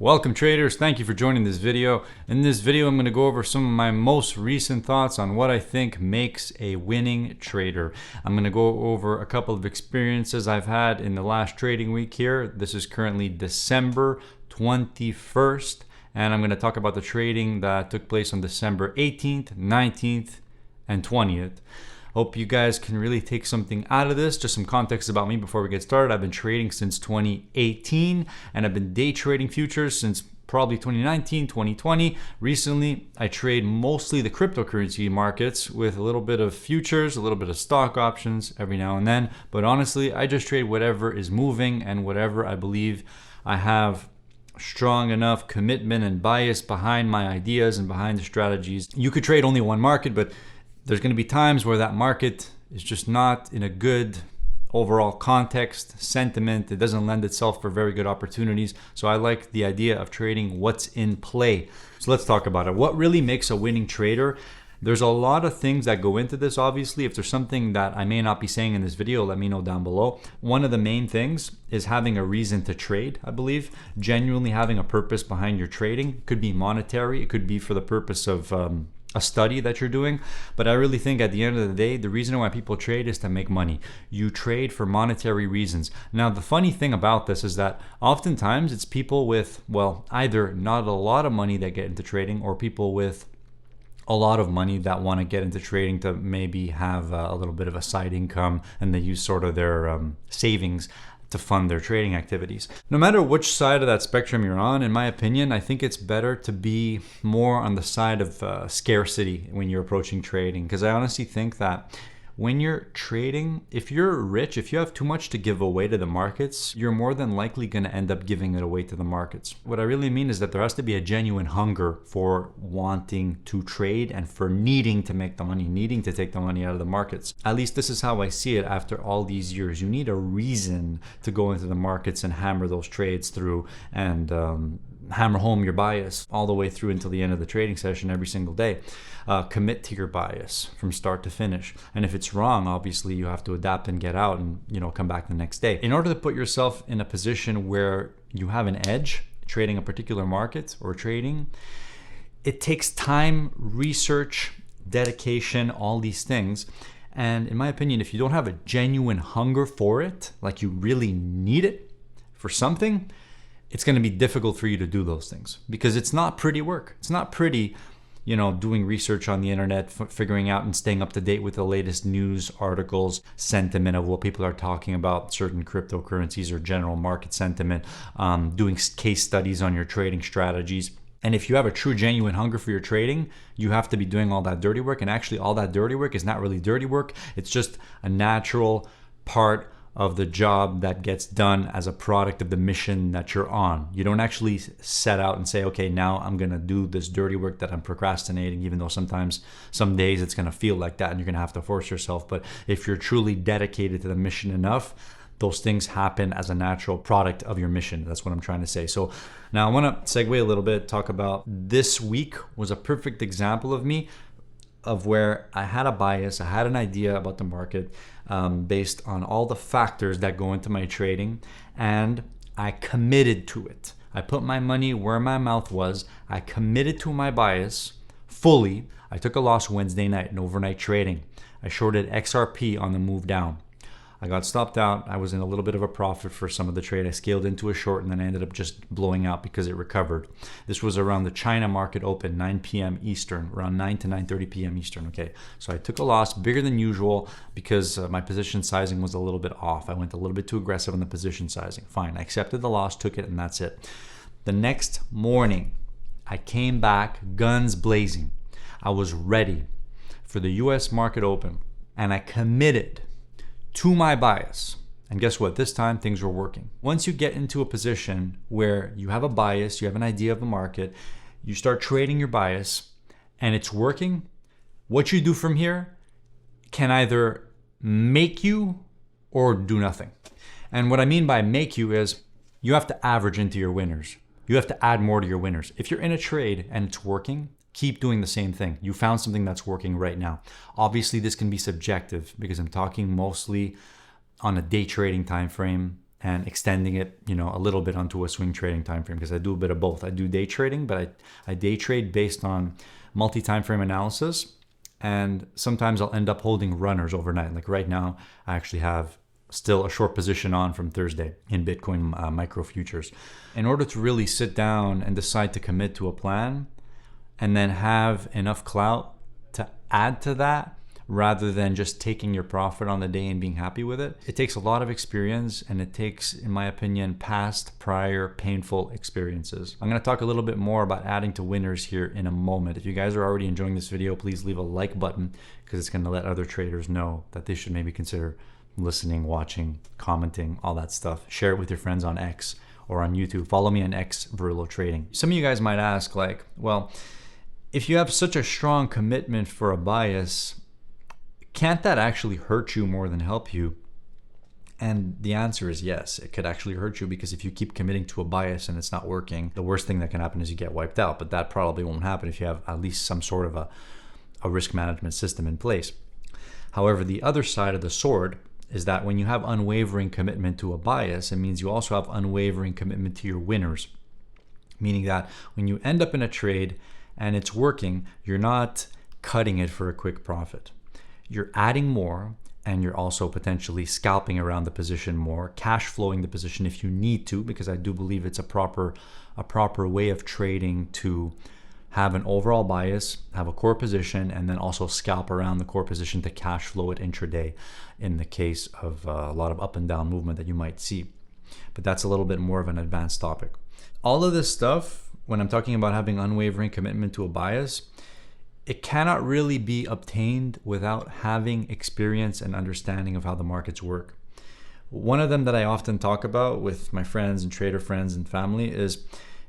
Welcome traders, thank you for joining this video. In this video, I'm going to go over some of my most recent thoughts on what I think makes a winning trader. I'm going to go over a couple of experiences I've had in the last trading week here. This is currently December 21st, and I'm going to talk about the trading that took place on December 18th, 19th, and 20th. Hope you guys can really take something out of this. Just some context about me before we get started. I've been trading since 2018 and I've been day trading futures since probably 2019, 2020. Recently, I trade mostly the cryptocurrency markets with a little bit of futures, a little bit of stock options every now and then. But honestly, I just trade whatever is moving and whatever I believe I have strong enough commitment and bias behind my ideas and behind the strategies. You could trade only one market, but there's going to be times where that market is just not in a good overall context, sentiment. It doesn't lend itself for very good opportunities. So I like the idea of trading what's in play. So let's talk about it. What really makes a winning trader? There's a lot of things that go into this, obviously. If there's something that I may not be saying in this video, let me know down below. One of the main things is having a reason to trade, I believe. Genuinely having a purpose behind your trading. It could be monetary. It could be for the purpose of a study that you're doing. But I really think at the end of the day, the reason why people trade is to make money. You trade for monetary reasons. Now, the funny thing about this is that oftentimes it's people with, well, either not a lot of money that get into trading or people with a lot of money that want to get into trading to maybe have a little bit of a side income, and they use sort of their savings to fund their trading activities. No matter which side of that spectrum you're on, in my opinion, I think it's better to be more on the side of scarcity when you're approaching trading, because I honestly think that when you're trading, if you're rich, if you have too much to give away to the markets, you're more than likely going to end up giving it away to the markets. What I really mean is that there has to be a genuine hunger for wanting to trade and for needing to make the money, needing to take the money out of the markets. At least this is how I see it after all these years. You need a reason to go into the markets and hammer those trades through and hammer home your bias all the way through until the end of the trading session every single day. Commit to your bias from start to finish. And if it's wrong, obviously you have to adapt and get out and come back the next day. In order to put yourself in a position where you have an edge trading a particular market or trading, it takes time, research, dedication, all these things. And in my opinion, if you don't have a genuine hunger for it, like you really need it for something, it's going to be difficult for you to do those things because it's not pretty work. It's not pretty, doing research on the internet, figuring out and staying up to date with the latest news articles, sentiment of what people are talking about, certain cryptocurrencies or general market sentiment, doing case studies on your trading strategies. And if you have a true, genuine hunger for your trading, you have to be doing all that dirty work. And actually, all that dirty work is not really dirty work. It's just a natural part of the job that gets done as a product of the mission that you're on. You don't actually set out and say, okay, now I'm gonna do this dirty work that I'm procrastinating, even though sometimes, some days it's gonna feel like that and you're gonna have to force yourself. But if you're truly dedicated to the mission enough, those things happen as a natural product of your mission. That's what I'm trying to say. So now I wanna segue a little bit, talk about this week was a perfect example of me of where I had a bias, I had an idea about the market based on all the factors that go into my trading, and I committed to it. I put my money where my mouth was. I committed to my bias fully. I took a loss Wednesday night in overnight trading. I shorted XRP on the move down. I got stopped out. I was in a little bit of a profit for some of the trade. I scaled into a short and then I ended up just blowing out because it recovered. This was around the China market open, 9 p.m. Eastern, around 9 to 9:30 p.m. Eastern. Okay, so I took a loss bigger than usual because my position sizing was a little bit off. I went a little bit too aggressive on the position sizing. Fine, I accepted the loss, took it, and that's it. The next morning, I came back guns blazing. I was ready for the US market open and I committed to my bias. And guess what? This time things were working. Once you get into a position where you have a bias, you have an idea of the market, you start trading your bias and it's working, what you do from here can either make you or do nothing. And what I mean by make you is you have to average into your winners. You have to add more to your winners. If you're in a trade and it's working, keep doing the same thing. You found something that's working right now. Obviously, this can be subjective because I'm talking mostly on a day trading time frame and extending it, a little bit onto a swing trading time frame, because I do a bit of both. I do day trading, but I day trade based on multi-time frame analysis, and sometimes I'll end up holding runners overnight. Like right now, I actually have still a short position on from Thursday in Bitcoin micro futures. In order to really sit down and decide to commit to a plan and then have enough clout to add to that, rather than just taking your profit on the day and being happy with it, it takes a lot of experience, and it takes, in my opinion, past, prior, painful experiences. I'm going to talk a little bit more about adding to winners here in a moment. If you guys are already enjoying this video, please leave a like button, because it's going to let other traders know that they should maybe consider listening, watching, commenting, all that stuff. Share it with your friends on X or on YouTube. Follow me on X, Verillo Trading. Some of you guys might ask, like, well, if you have such a strong commitment for a bias, can't that actually hurt you more than help you? And the answer is yes, it could actually hurt you, because if you keep committing to a bias and it's not working, the worst thing that can happen is you get wiped out. But that probably won't happen if you have at least some sort of a risk management system in place. However, the other side of the sword is that when you have unwavering commitment to a bias, it means you also have unwavering commitment to your winners. Meaning that when you end up in a trade and it's working, you're not cutting it for a quick profit. You're adding more, and you're also potentially scalping around the position more, cash flowing the position if you need to, because I do believe it's a proper way of trading to have an overall bias, have a core position, and then also scalp around the core position to cash flow it intraday in the case of a lot of up and down movement that you might see. But that's a little bit more of an advanced topic. All of this stuff, when I'm talking about having unwavering commitment to a bias, it cannot really be obtained without having experience and understanding of how the markets work. One of them that I often talk about with my friends and trader friends and family is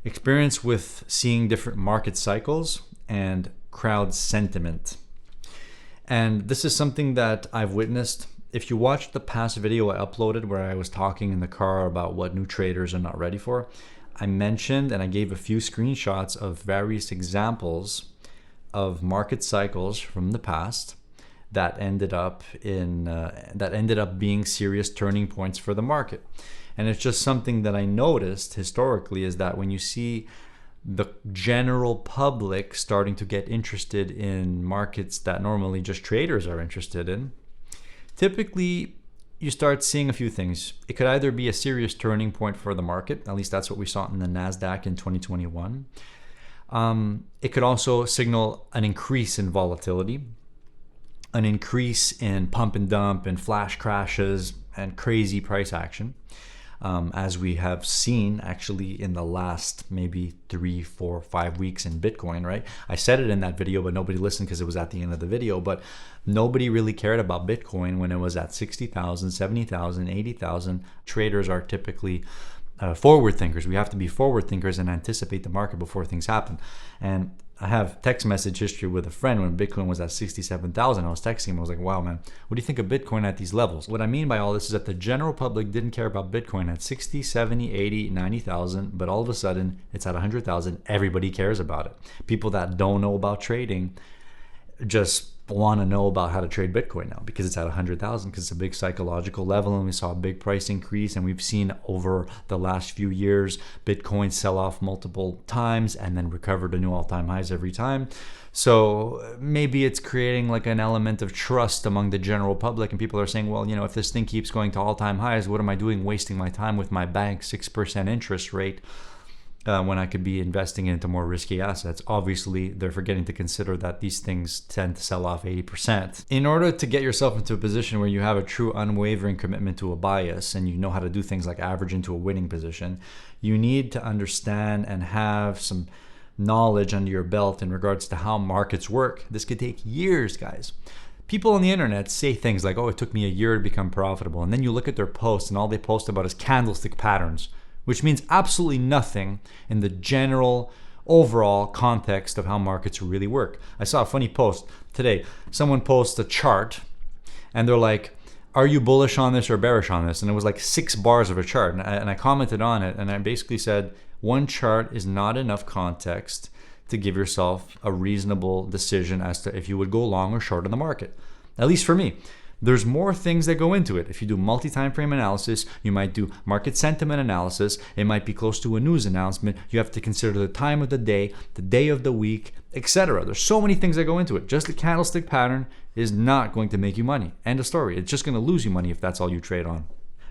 experience with seeing different market cycles and crowd sentiment. And this is something that I've witnessed. If you watched the past video I uploaded where I was talking in the car about what new traders are not ready for, I mentioned and I gave a few screenshots of various examples of market cycles from the past that ended up being serious turning points for the market. And it's just something that I noticed historically, is that when you see the general public starting to get interested in markets that normally just traders are interested in, typically you start seeing a few things. It could either be a serious turning point for the market, at least that's what we saw in the NASDAQ in 2021. It could also signal an increase in volatility, an increase in pump and dump and flash crashes and crazy price action, as we have seen actually in the last maybe 3, 4, 5 weeks in Bitcoin, right? I said it in that video, but nobody listened because it was at the end of the video. But nobody really cared about Bitcoin when it was at 60,000, 70,000, 80,000. Traders are typically forward thinkers. We have to be forward thinkers and anticipate the market before things happen. And I have text message history with a friend when Bitcoin was at 67,000. I was texting him. I was like, wow, man, what do you think of Bitcoin at these levels? What I mean by all this is that the general public didn't care about Bitcoin at 60, 70, 80, 90,000, but all of a sudden it's at 100,000. Everybody cares about it. People that don't know about trading just want to know about how to trade Bitcoin now because it's at 100,000, because it's a big psychological level, and we saw a big price increase, and we've seen over the last few years Bitcoin sell off multiple times and then recover to new all-time highs every time. So maybe it's creating like an element of trust among the general public, and people are saying, well, if this thing keeps going to all-time highs, what am I doing wasting my time with my bank 6% interest rate when I could be investing into more risky assets? Obviously, they're forgetting to consider that these things tend to sell off 80%. In order to get yourself into a position where you have a true unwavering commitment to a bias and you know how to do things like average into a winning position, you need to understand and have some knowledge under your belt in regards to how markets work. This could take years, guys. People on the internet say things like, oh, it took me a year to become profitable. And then you look at their posts and all they post about is candlestick patterns, which means absolutely nothing in the general overall context of how markets really work. I saw a funny post today. Someone posts a chart and they're like, are you bullish on this or bearish on this? And it was like 6 bars of a chart. And I commented on it, and I basically said, one chart is not enough context to give yourself a reasonable decision as to if you would go long or short in the market. At least for me. There's more things that go into it. If you do multi-time frame analysis, you might do market sentiment analysis. It might be close to a news announcement. You have to consider the time of the day of the week, etc. There's so many things that go into it. Just the candlestick pattern is not going to make you money. End of story. It's just going to lose you money if that's all you trade on.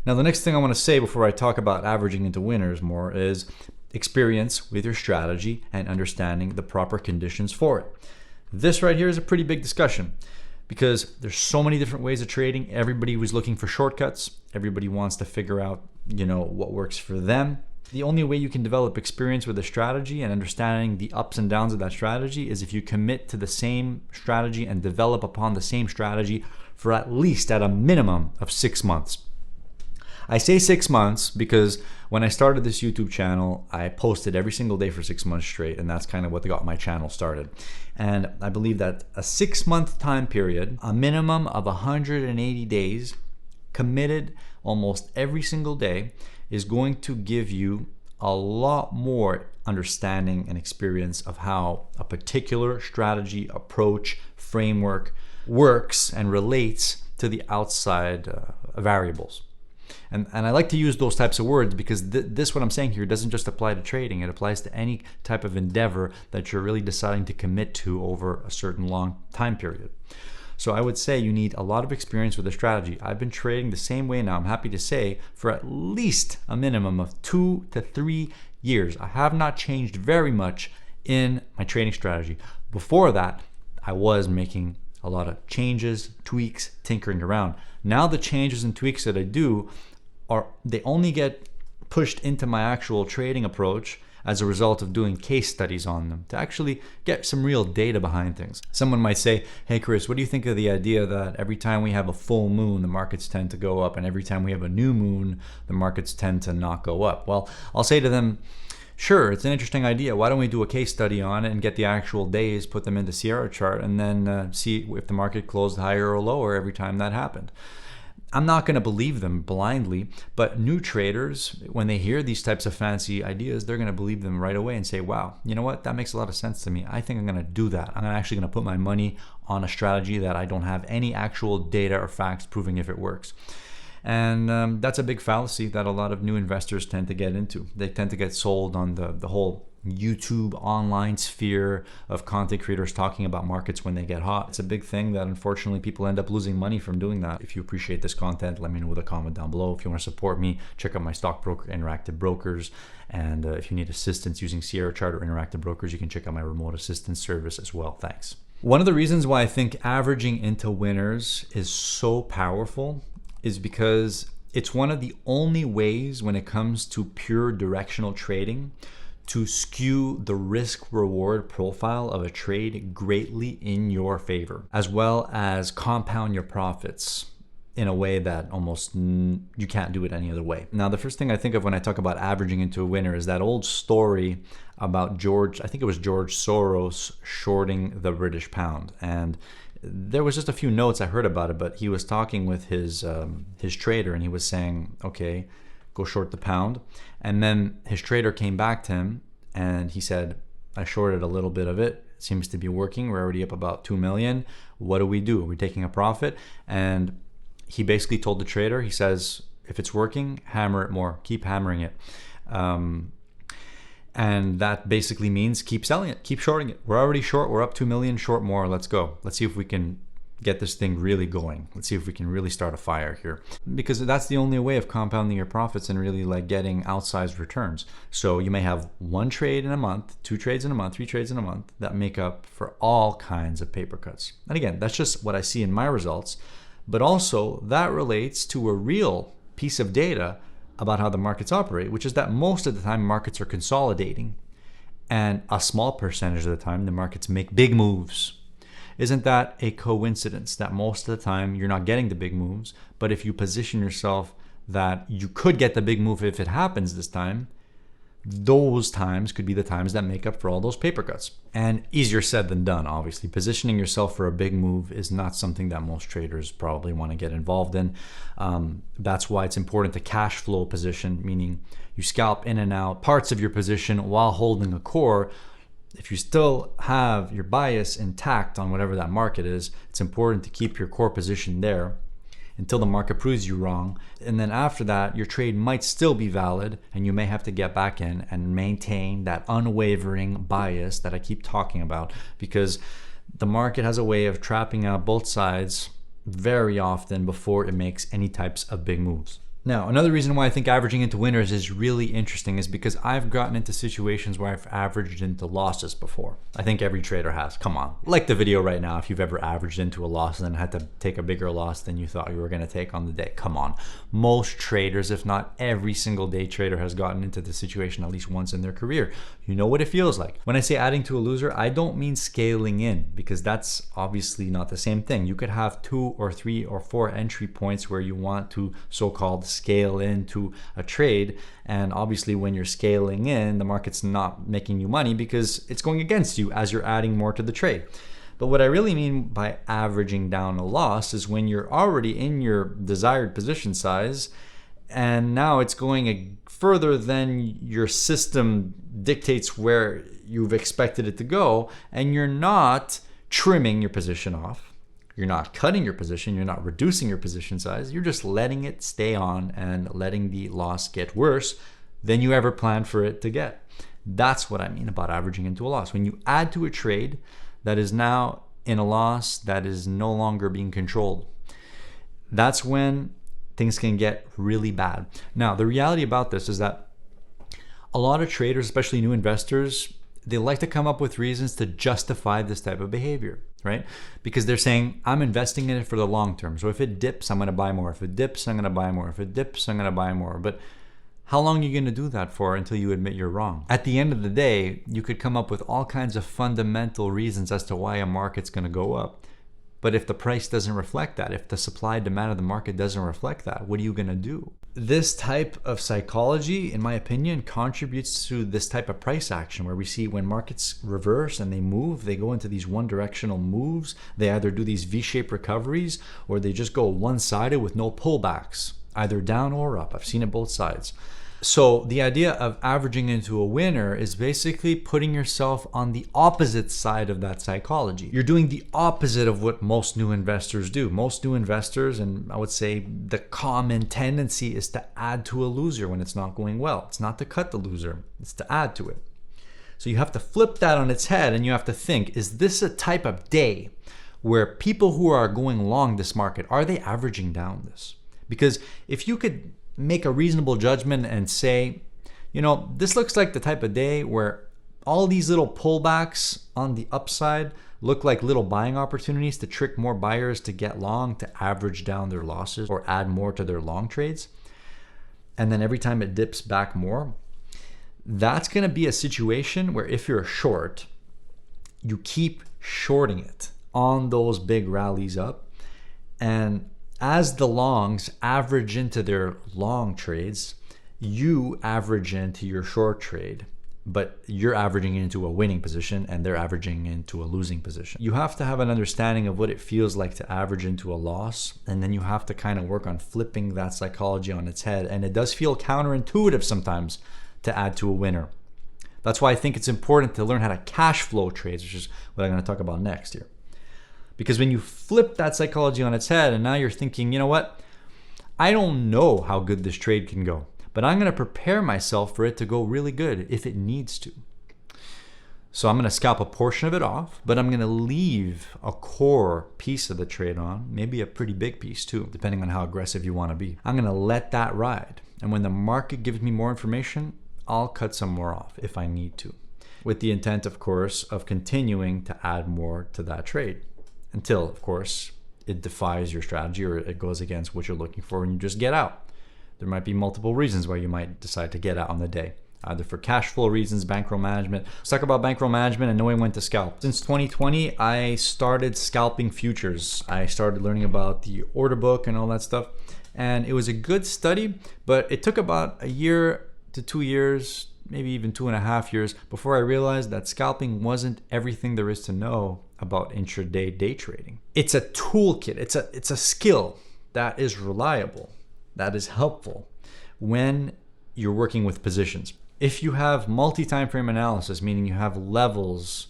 Now, the next thing I want to say before I talk about averaging into winners more is experience with your strategy and understanding the proper conditions for it. This right here is a pretty big discussion, because there's so many different ways of trading. Everybody was looking for shortcuts. Everybody wants to figure out, what works for them. The only way you can develop experience with a strategy and understanding the ups and downs of that strategy is if you commit to the same strategy and develop upon the same strategy for at least at a minimum of 6 months. I say 6 months because when I started this YouTube channel, I posted every single day for 6 months straight, and that's kind of what got my channel started. And I believe that a 6-month time period, a minimum of 180 days, committed almost every single day, is going to give you a lot more understanding and experience of how a particular strategy, approach, framework works and relates to the outside variables. And I like to use those types of words because this, what I'm saying here, doesn't just apply to trading. It applies to any type of endeavor that you're really deciding to commit to over a certain long time period. So I would say you need a lot of experience with a strategy. I've been trading the same way now, I'm happy to say, for at least a minimum of 2 to 3 years. I have not changed very much in my trading strategy. Before that, I was making a lot of changes, tweaks, tinkering around. Now the changes and tweaks that I do they only get pushed into my actual trading approach as a result of doing case studies on them to actually get some real data behind things. Someone might say, hey Chris, what do you think of the idea that every time we have a full moon, the markets tend to go up, and every time we have a new moon, the markets tend to not go up? Well, I'll say to them, sure, it's an interesting idea. Why don't we do a case study on it and get the actual days, put them into Sierra chart, and then see if the market closed higher or lower every time that happened. I'm not going to believe them blindly, but new traders, when they hear these types of fancy ideas, they're going to believe them right away and say, wow, you know what? That makes a lot of sense to me. I think I'm going to do that. I'm actually going to put my money on a strategy that I don't have any actual data or facts proving if it works. And that's a big fallacy that a lot of new investors tend to get into. They tend to get sold on the whole YouTube online sphere of content creators talking about markets when they get hot. It's a big thing that unfortunately people end up losing money from doing that. If you appreciate this content, let me know with a comment down below. If you want to support me, check out my stockbroker Interactive Brokers. And if you need assistance using Sierra Chart or Interactive Brokers, you can check out my remote assistance service as well. Thanks. One of the reasons why I think averaging into winners is so powerful is because it's one of the only ways when it comes to pure directional trading to skew the risk-reward profile of a trade greatly in your favor, as well as compound your profits in a way that almost you can't do it any other way. Now, the first thing I think of when I talk about averaging into a winner is that old story about I think it was George Soros shorting the British pound. And there was just a few notes I heard about it, but he was talking with his trader and he was saying, okay, go short the pound. And then his trader came back to him and he said, I shorted a little bit of it. It seems to be working. We're already up about 2 million. What do? Are we taking a profit? And he basically told the trader, he says, if it's working, hammer it more, keep hammering it. And that basically means keep selling it, keep shorting it. We're already short, we're up 2 million, short more, let's go. Let's see if we can get this thing really going. Let's see if we can really start a fire here. Because that's the only way of compounding your profits and really like getting outsized returns. So you may have 1 trade in a month, 2 trades in a month, 3 trades in a month that make up for all kinds of paper cuts. And again, that's just what I see in my results. But also that relates to a real piece of data about how the markets operate, which is that most of the time markets are consolidating and a small percentage of the time the markets make big moves. Isn't that a coincidence that most of the time you're not getting the big moves, but if you position yourself that you could get the big move if it happens this time, those times could be the times that make up for all those paper cuts? And easier said than done, obviously. Positioning yourself for a big move is not something that most traders probably want to get involved in. That's why it's important to cash flow position, meaning you scalp in and out parts of your position while holding a core. If you still have your bias intact on whatever that market is, it's important to keep your core position there until the market proves you wrong. And then after that, your trade might still be valid and you may have to get back in and maintain that unwavering bias that I keep talking about, because the market has a way of trapping out both sides very often before it makes any types of big moves. Now, another reason why I think averaging into winners is really interesting is because I've gotten into situations where I've averaged into losses before. I think every trader has. Come on. Like the video right now, if you've ever averaged into a loss and then had to take a bigger loss than you thought you were going to take on the day. Come on. Most traders, if not every single day trader, has gotten into this situation at least once in their career. You know what it feels like. When I say adding to a loser, I don't mean scaling in, because that's obviously not the same thing. You could have 2 or 3 or 4 entry points where you want to so-called scale into a trade, and obviously when you're scaling in, the market's not making you money because it's going against you as you're adding more to the trade. But what I really mean by averaging down a loss is when you're already in your desired position size and now it's going further than your system dictates where you've expected it to go, and you're not trimming your position off. You're not cutting your position, you're not reducing your position size, you're just letting it stay on and letting the loss get worse than you ever planned for it to get. That's what I mean about averaging into a loss. When you add to a trade that is now in a loss that is no longer being controlled, that's when things can get really bad. Now, the reality about this is that a lot of traders, especially new investors, they like to come up with reasons to justify this type of behavior, right? Because they're saying, I'm investing in it for the long term. So if it dips, I'm going to buy more. If it dips, I'm going to buy more. If it dips, I'm going to buy more. But how long are you going to do that for until you admit you're wrong? At the end of the day, you could come up with all kinds of fundamental reasons as to why a market's going to go up. But if the price doesn't reflect that, if the supply demand of the market doesn't reflect that, what are you going to do? This type of psychology, in my opinion, contributes to this type of price action where we see when markets reverse and they move, they go into these one-directional moves. They either do these V-shaped recoveries or they just go one-sided with no pullbacks, either down or up. I've seen it both sides. So the idea of averaging into a winner is basically putting yourself on the opposite side of that psychology. You're doing the opposite of what most new investors do. Most new investors, and I would say the common tendency, is to add to a loser when it's not going well. It's not to cut the loser, it's to add to it. So you have to flip that on its head and you have to think, is this a type of day where people who are going long this market, are they averaging down this? Because if you could make a reasonable judgment and say, you know, this looks like the type of day where all these little pullbacks on the upside look like little buying opportunities to trick more buyers to get long, to average down their losses or add more to their long trades. And then every time it dips back more, that's going to be a situation where if you're a short, you keep shorting it on those big rallies up. And as the longs average into their long trades, you average into your short trade, but you're averaging into a winning position and they're averaging into a losing position. You have to have an understanding of what it feels like to average into a loss, and then you have to kind of work on flipping that psychology on its head. And it does feel counterintuitive sometimes to add to a winner. That's why I think it's important to learn how to cash flow trades, which is what I'm going to talk about next here. Because when you flip that psychology on its head and now you're thinking, you know what? I don't know how good this trade can go, but I'm going to prepare myself for it to go really good if it needs to. So I'm going to scalp a portion of it off, but I'm going to leave a core piece of the trade on, maybe a pretty big piece too, depending on how aggressive you want to be. I'm going to let that ride. And when the market gives me more information, I'll cut some more off if I need to, with the intent, of course, of continuing to add more to that trade. Until, of course, it defies your strategy or it goes against what you're looking for and you just get out. There might be multiple reasons why you might decide to get out on the day, either for cash flow reasons, bankroll management. Let's talk about bankroll management and knowing when to scalp. Since 2020, I started scalping futures. I started learning about the order book and all that stuff. And it was a good study, but it took about a year to 2 years, maybe even 2.5 years, before I realized that scalping wasn't everything there is to know about intraday day trading. It's a toolkit, it's a skill that is reliable, that is helpful when you're working with positions. If you have multi-time frame analysis, meaning you have levels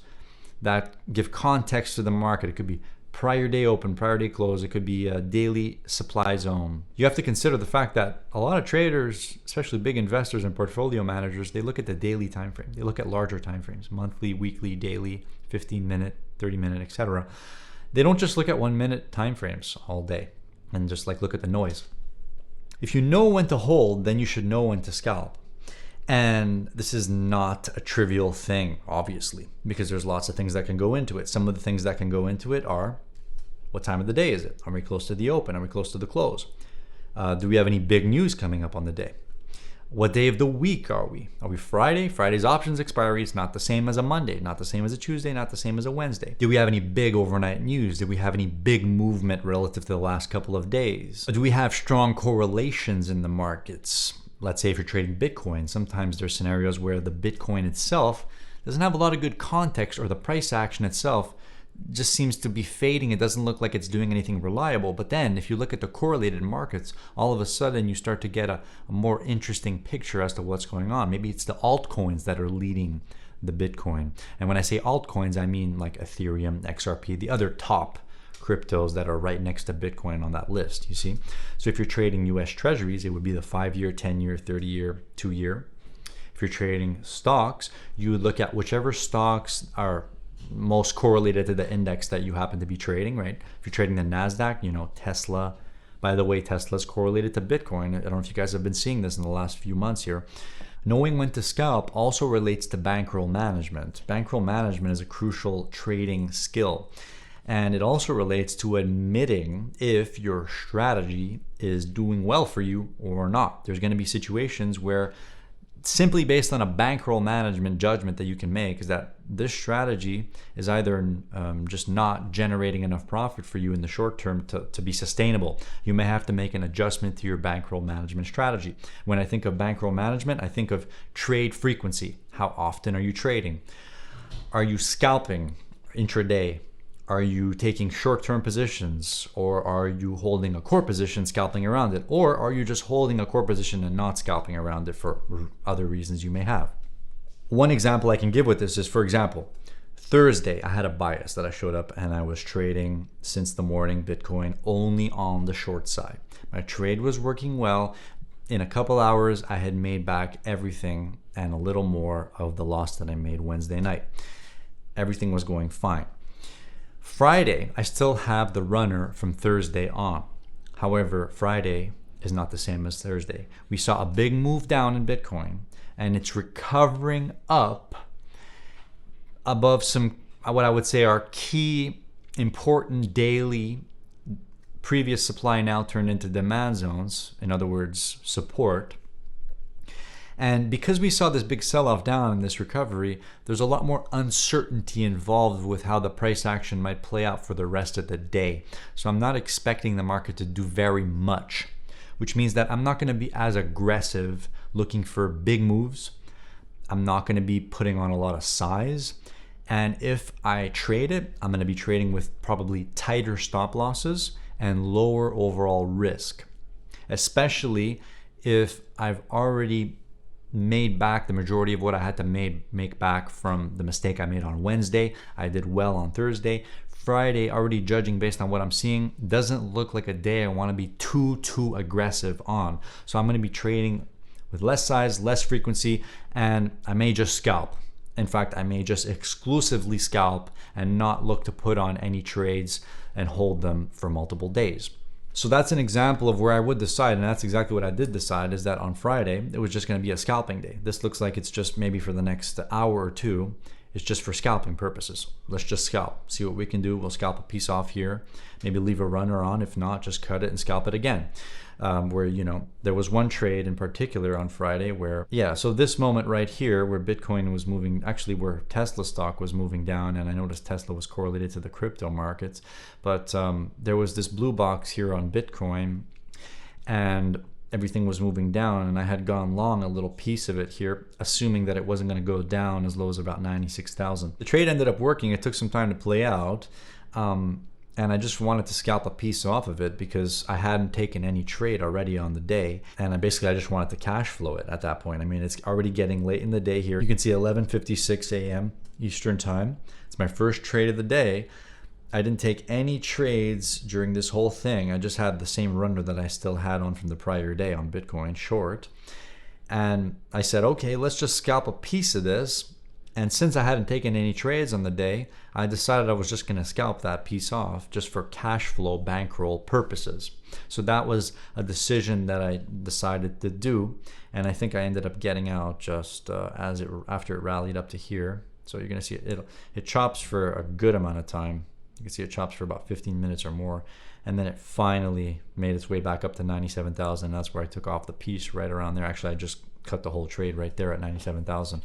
that give context to the market, it could be prior day open, prior day close. It could be a daily supply zone. You have to consider the fact that a lot of traders, especially big investors and portfolio managers, they look at the daily time frame. They look at larger time frames, monthly, weekly, daily, 15-minute, 30-minute, etc. They don't just look at 1-minute time frames all day and just like look at the noise. If you know when to hold, then you should know when to scalp. And this is not a trivial thing, obviously, because there's lots of things that can go into it. Some of the things that can go into it are, what time of the day is it? Are we close to the open? Are we close to the close? Do we have any big news coming up on the day? What day of the week are we? Are we Friday? Friday's options expiry is not the same as a Monday, not the same as a Tuesday, not the same as a Wednesday. Do we have any big overnight news? Do we have any big movement relative to the last couple of days? Do we have strong correlations in the markets? Let's say if you're trading Bitcoin, sometimes there's scenarios where the Bitcoin itself doesn't have a lot of good context, or the price action itself just seems to be fading. It doesn't look like it's doing anything reliable. But then if you look at the correlated markets, all of a sudden you start to get a more interesting picture as to what's going on. Maybe it's the altcoins that are leading the Bitcoin. And when I say altcoins, I mean like Ethereum, XRP, the other top cryptos that are right next to Bitcoin on that list, you see? So if you're trading US treasuries, it would be the 5-year, 10-year, 30-year, 2-year. If you're trading stocks, you would look at whichever stocks are most correlated to the index that you happen to be trading, right? If you're trading the NASDAQ, you know, Tesla. By the way, Tesla's correlated to Bitcoin. I don't know if you guys have been seeing this in the last few months here. Knowing when to scalp also relates to bankroll management. Bankroll management is a crucial trading skill. And it also relates to admitting if your strategy is doing well for you or not. There's going to be situations where simply based on a bankroll management judgment that you can make is that this strategy is either just not generating enough profit for you in the short term to be sustainable. You may have to make an adjustment to your bankroll management strategy. When I think of bankroll management, I think of trade frequency. How often are you trading? Are you scalping intraday? Are you taking short-term positions, or are you holding a core position, scalping around it? Or are you just holding a core position and not scalping around it for other reasons you may have? One example I can give with this is, for example, Thursday, I had a bias that I showed up and I was trading since the morning Bitcoin only on the short side. My trade was working well. In a couple hours, I had made back everything and a little more of the loss that I made Wednesday night. Everything was going fine. Friday, I still have the runner from Thursday on. However, Friday is not the same as Thursday. We saw a big move down in Bitcoin, and it's recovering up above some, what I would say are key, important daily previous supply now turned into demand zones, in other words, support. And because we saw this big sell-off down in this recovery, there's a lot more uncertainty involved with how the price action might play out for the rest of the day. So I'm not expecting the market to do very much, which means that I'm not going to be as aggressive looking for big moves. I'm not going to be putting on a lot of size. And if I trade it, I'm going to be trading with probably tighter stop losses and lower overall risk, especially if I've already made back the majority of what I had to make back from the mistake I made on Wednesday. I did well on Thursday. Friday, already judging based on what I'm seeing, doesn't look like a day I want to be too aggressive on. So I'm going to be trading with less size, less frequency, and I may just scalp. In fact, I may just exclusively scalp and not look to put on any trades and hold them for multiple days. So that's an example of where I would decide, and that's exactly what I did decide, is that on Friday, it was just going to be a scalping day. This looks like it's just maybe for the next hour or two, it's just for scalping purposes. Let's just scalp, see what we can do. We'll scalp a piece off here, maybe leave a runner on. If not, just cut it and scalp it again. Where, you know, there was one trade in particular on Friday where, so this moment right here where Bitcoin was moving, actually where Tesla stock was moving down, and I noticed Tesla was correlated to the crypto markets, but there was this blue box here on Bitcoin and everything was moving down, and I had gone long a little piece of it here, assuming that it wasn't going to go down as low as about 96,000. The trade ended up working. It took some time to play out. And I just wanted to scalp a piece off of it because I hadn't taken any trade already on the day. And I just wanted to cash flow it at that point. I mean, it's already getting late in the day here. You can see 11:56 a.m. Eastern time. It's my first trade of the day. I didn't take any trades during this whole thing. I just had the same runner that I still had on from the prior day on Bitcoin short. And I said, okay, let's just scalp a piece of this. And since I hadn't taken any trades on the day, I decided I was just going to scalp that piece off just for cash flow bankroll purposes. So that was a decision that I decided to do. And I think I ended up getting out just after it rallied up to here. So you're going to see it chops for a good amount of time. You can see it chops for about 15 minutes or more. And then it finally made its way back up to 97,000. That's where I took off the piece right around there. Actually, I just cut the whole trade right there at 97,000.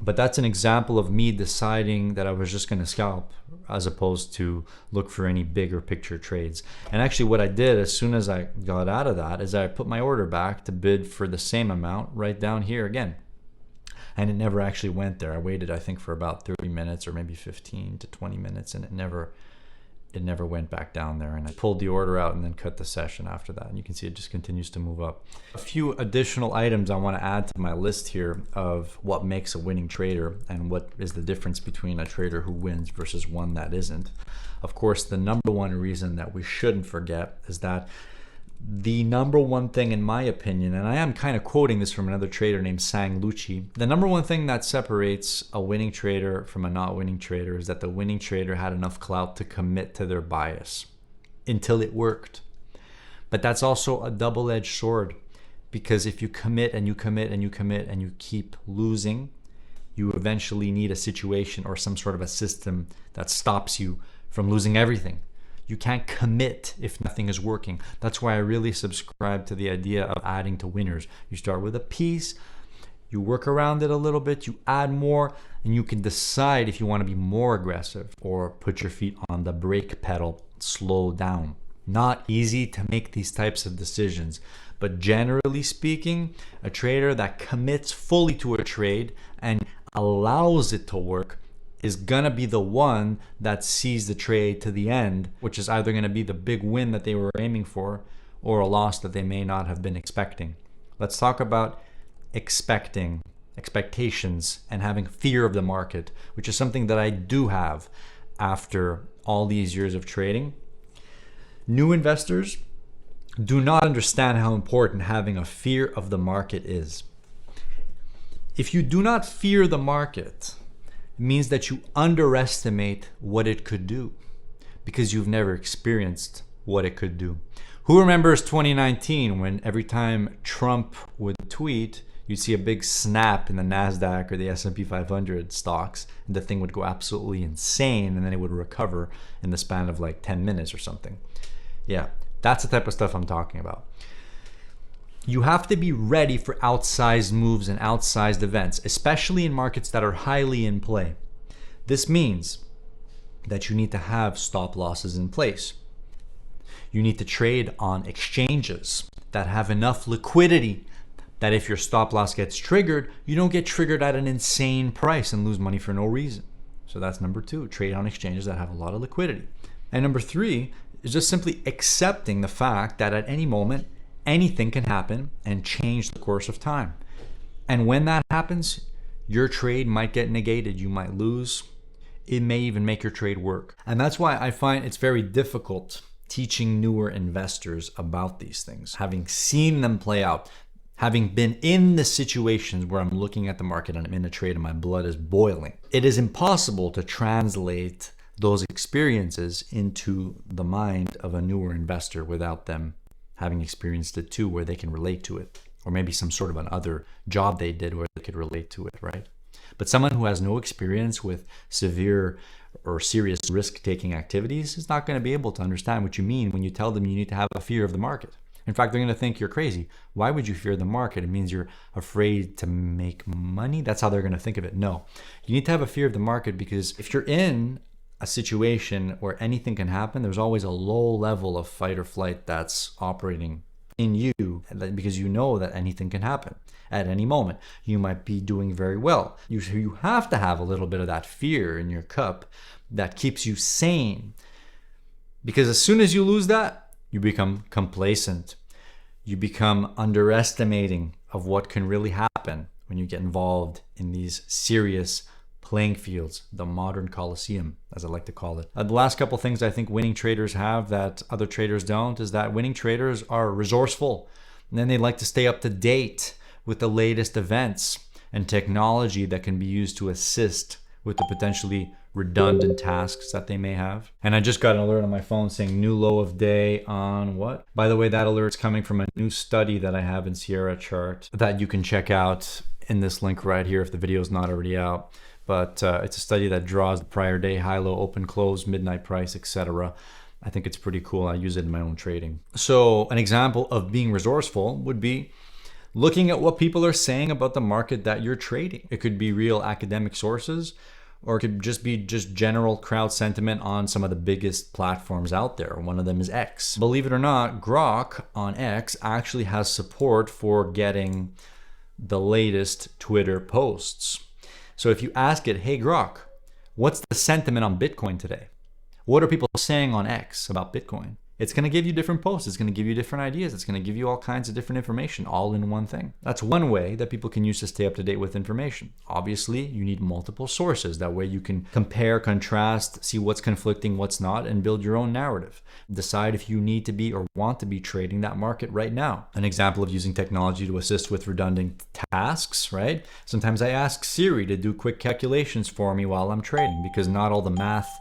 But that's an example of me deciding that I was just going to scalp as opposed to look for any bigger picture trades. And actually what I did as soon as I got out of that is I put my order back to bid for the same amount right down here again. And it never actually went there. I waited, I think, for about 30 minutes or maybe 15 to 20 minutes, and it never went back down there. And I pulled the order out and then cut the session after that. And you can see it just continues to move up. A few additional items I want to add to my list here of what makes a winning trader and what is the difference between a trader who wins versus one that isn't. Of course, the number one reason that we shouldn't forget is that the number one thing, in my opinion, and I am kind of quoting this from another trader named Sang Lucci, the number one thing that separates a winning trader from a not winning trader is that the winning trader had enough clout to commit to their bias until it worked. But that's also a double-edged sword, because if you commit and you commit and you commit and you keep losing, you eventually need a situation or some sort of a system that stops you from losing everything. You can't commit if nothing is working. That's why I really subscribe to the idea of adding to winners. You start with a piece, you work around it a little bit, you add more, and you can decide if you want to be more aggressive or put your feet on the brake pedal, slow down. Not easy to make these types of decisions, but generally speaking, a trader that commits fully to a trade and allows it to work is gonna be the one that sees the trade to the end, which is either gonna be the big win that they were aiming for or a loss that they may not have been expecting. Let's talk about expectations and having fear of the market, which is something that I do have after all these years of trading. New investors do not understand how important having a fear of the market is. If you do not fear the market, it means that you underestimate what it could do because you've never experienced what it could do. Who remembers 2019 when every time Trump would tweet, you'd see a big snap in the NASDAQ or the S&P 500 stocks, and the thing would go absolutely insane, and then it would recover in the span of like 10 minutes or something. Yeah, that's the type of stuff I'm talking about. You have to be ready for outsized moves and outsized events, especially in markets that are highly in play. This means that you need to have stop losses in place. You need to trade on exchanges that have enough liquidity that if your stop loss gets triggered, you don't get triggered at an insane price and lose money for no reason. So that's number two, trade on exchanges that have a lot of liquidity. And number three is just simply accepting the fact that at any moment, anything can happen and change the course of time. And when that happens, your trade might get negated. You might lose. It may even make your trade work. And that's why I find it's very difficult teaching newer investors about these things. Having seen them play out, having been in the situations where I'm looking at the market and I'm in a trade and my blood is boiling, it is impossible to translate those experiences into the mind of a newer investor without them having experienced it too, where they can relate to it, or maybe some sort of another job they did where they could relate to it, right? But someone who has no experience with severe or serious risk-taking activities is not going to be able to understand what you mean when you tell them you need to have a fear of the market. In fact, they're going to think you're crazy. Why would you fear the market? It means you're afraid to make money. That's how they're going to think of it. No, you need to have a fear of the market because if you're in a situation where anything can happen, there's always a low level of fight or flight that's operating in you because you know that anything can happen at any moment. You might be doing very well. You have to have a little bit of that fear in your cup that keeps you sane, because as soon as you lose that, you become complacent. You become underestimating of what can really happen when you get involved in these serious playing fields, the modern Coliseum, as I like to call it. The last couple things I think winning traders have that other traders don't is that winning traders are resourceful. And then they like to stay up to date with the latest events and technology that can be used to assist with the potentially redundant tasks that they may have. And I just got an alert on my phone saying new low of day on what? By the way, that alert's coming from a new study that I have in Sierra Chart that you can check out in this link right here if the video is not already out. But it's a study that draws the prior day, high, low, open, close, midnight price, etc. I think it's pretty cool. I use it in my own trading. So an example of being resourceful would be looking at what people are saying about the market that you're trading. It could be real academic sources, or it could just be general crowd sentiment on some of the biggest platforms out there. One of them is X. Believe it or not, Grok on X actually has support for getting the latest Twitter posts. So if you ask it, hey Grok, what's the sentiment on Bitcoin today? What are people saying on X about Bitcoin? It's going to give you different posts. It's going to give you different ideas. It's going to give you all kinds of different information all in one thing. That's one way that people can use to stay up to date with information. Obviously, you need multiple sources. That way you can compare, contrast, see what's conflicting, what's not, and build your own narrative. Decide if you need to be or want to be trading that market right now. An example of using technology to assist with redundant tasks, right? Sometimes I ask Siri to do quick calculations for me while I'm trading because not all the math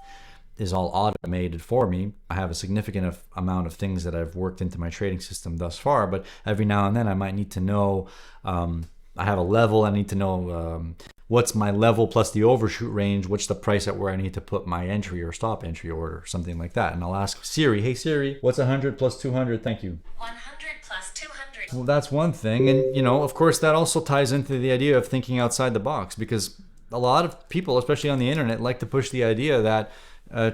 is all automated for me. I have a significant amount of things that I've worked into my trading system thus far, but every now and then I might need to know, I have a level, I need to know what's my level plus the overshoot range, what's the price at where I need to put my entry or stop entry order, something like that. And I'll ask Siri, hey Siri, what's 100 plus 200? Thank you. 100 plus 200. Well, that's one thing. And of course that also ties into the idea of thinking outside the box, because a lot of people, especially on the internet, like to push the idea that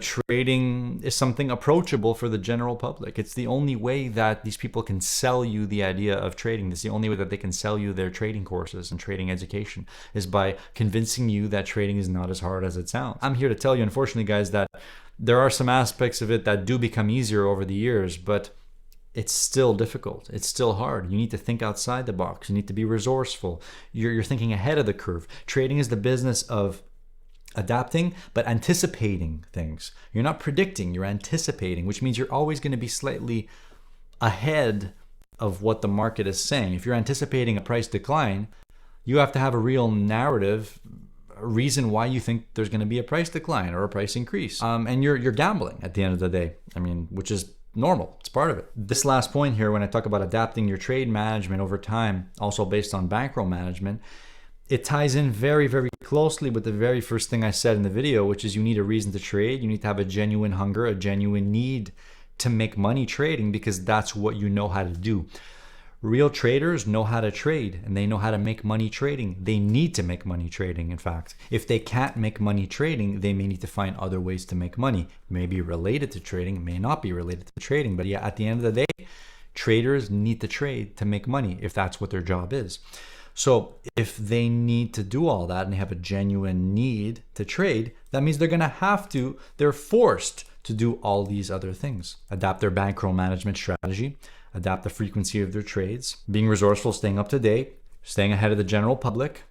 trading is something approachable for the general public. It's the only way that these people can sell you the idea of trading. It's the only way that they can sell you their trading courses and trading education is by convincing you that trading is not as hard as it sounds. I'm here to tell you, unfortunately, guys, that there are some aspects of it that do become easier over the years, but it's still difficult. It's still hard. You need to think outside the box. You need to be resourceful. You're thinking ahead of the curve. Trading is the business of adapting, but anticipating things. You're not predicting, you're anticipating, which means you're always going to be slightly ahead of what the market is saying. If you're anticipating a price decline, you have to have a real narrative, a reason why you think there's going to be a price decline or a price increase. And you're gambling at the end of the day. I mean, which is normal. It's part of it. This last point here, when I talk about adapting your trade management over time, also based on bankroll management, it ties in very, very closely with the very first thing I said in the video, which is you need a reason to trade. You need to have a genuine hunger, a genuine need to make money trading, because that's what you know how to do. Real traders know how to trade, and they know how to make money trading. They need to make money trading, in fact. If they can't make money trading, they may need to find other ways to make money. It may be related to trading, it may not be related to trading, but yeah, at the end of the day, traders need to trade to make money if that's what their job is. So if they need to do all that and they have a genuine need to trade, that means they're forced to do all these other things. Adapt their bankroll management strategy, adapt the frequency of their trades, being resourceful, staying up to date, staying ahead of the general public,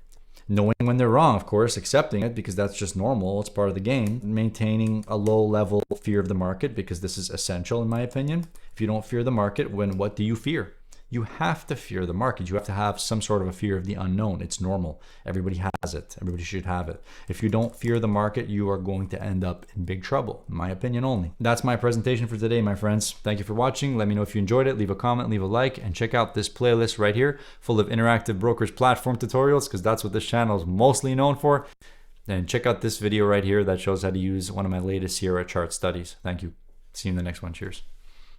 knowing when they're wrong, of course, accepting it because that's just normal, it's part of the game, maintaining a low level fear of the market because this is essential in my opinion. If you don't fear the market, what do you fear? You have to fear the market. You have to have some sort of a fear of the unknown. It's normal. Everybody has it. Everybody should have it. If you don't fear the market, you are going to end up in big trouble, in my opinion only. That's my presentation for today, my friends. Thank you for watching. Let me know if you enjoyed it. Leave a comment, leave a like, and check out this playlist right here full of interactive brokerage platform tutorials, because that's what this channel is mostly known for. And check out this video right here that shows how to use one of my latest Sierra chart studies. Thank you. See you in the next one. Cheers.